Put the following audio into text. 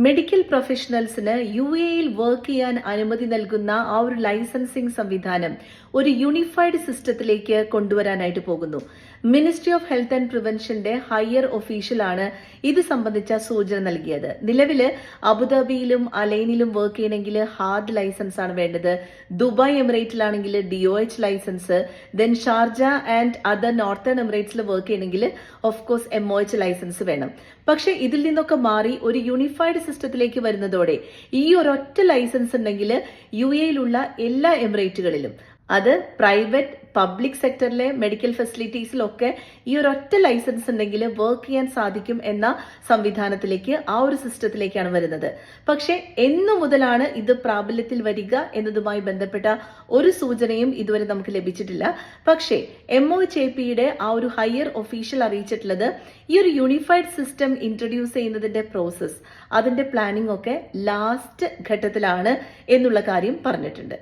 Medical പ്രൊഫഷണൽസിന് UAE work ചെയ്യാൻ അനുമതി നൽകുന്ന ആ ഒരു ലൈസൻസിംഗ് സംവിധാനം ഒരു യൂണിഫൈഡ് സിസ്റ്റത്തിലേക്ക് കൊണ്ടുവരാനായിട്ട് പോകുന്നു. മിനിസ്ട്രി ഓഫ് ഹെൽത്ത് ആൻഡ് പ്രിവെൻഷന്റെ ഹയർ ഒഫീഷ്യലാണ് ഇത് സംബന്ധിച്ച സൂചന നൽകിയത്. നിലവില് അബുദാബിയിലും അലൈനിലും വർക്ക് ചെയ്യണമെങ്കിൽ ഹാർഡ് ലൈസൻസ് ആണ് വേണ്ടത്. ദുബായ് എമിറേറ്റിലാണെങ്കിൽ DOH licence, then Sharjah and other northern എമിറേറ്റ്സിൽ വർക്ക് ചെയ്യണമെങ്കിൽ ഓഫ് കോഴ്സ് MOH ലൈസൻസ് വേണം. പക്ഷെ ഇതിൽ നിന്നൊക്കെ മാറി ഒരു യൂണിഫൈഡ് സിസ്റ്റത്തിലേക്ക് വരുന്നതോടെ ഈ ഒരൊറ്റ ലൈസൻസ് ഉണ്ടെങ്കിൽ UAEയിലുള്ള എല്ലാ എമിറേറ്റുകളിലും, അത് പ്രൈവറ്റ് പബ്ലിക് സെക്ടറിലെ മെഡിക്കൽ ഫെസിലിറ്റീസിലൊക്കെ ഈ ഒരൊറ്റ ലൈസൻസ് ഉണ്ടെങ്കിൽ വർക്ക് ചെയ്യാൻ സാധിക്കും എന്ന സംവിധാനത്തിലേക്ക്, ആ ഒരു സിസ്റ്റത്തിലേക്കാണ് വരുന്നത്. പക്ഷെ എന്നു മുതലാണ് ഇത് പ്രാബല്യത്തിൽ വരിക എന്നതുമായി ബന്ധപ്പെട്ട ഒരു സൂചനയും ഇതുവരെ നമുക്ക് ലഭിച്ചിട്ടില്ല. പക്ഷേ MOHAPയുടെ ആ ഒരു ഹയർ ഒഫീഷ്യൽ അറിയിച്ചിട്ടുള്ളത് ഈ ഒരു യൂണിഫൈഡ് സിസ്റ്റം ഇൻട്രൊഡ്യൂസ് ചെയ്യുന്നതിന്റെ പ്രോസസ്, അതിന്റെ പ്ലാനിംഗ് ഒക്കെ ലാസ്റ്റ് ഘട്ടത്തിലാണ് എന്നുള്ള കാര്യം പറഞ്ഞിട്ടുണ്ട്.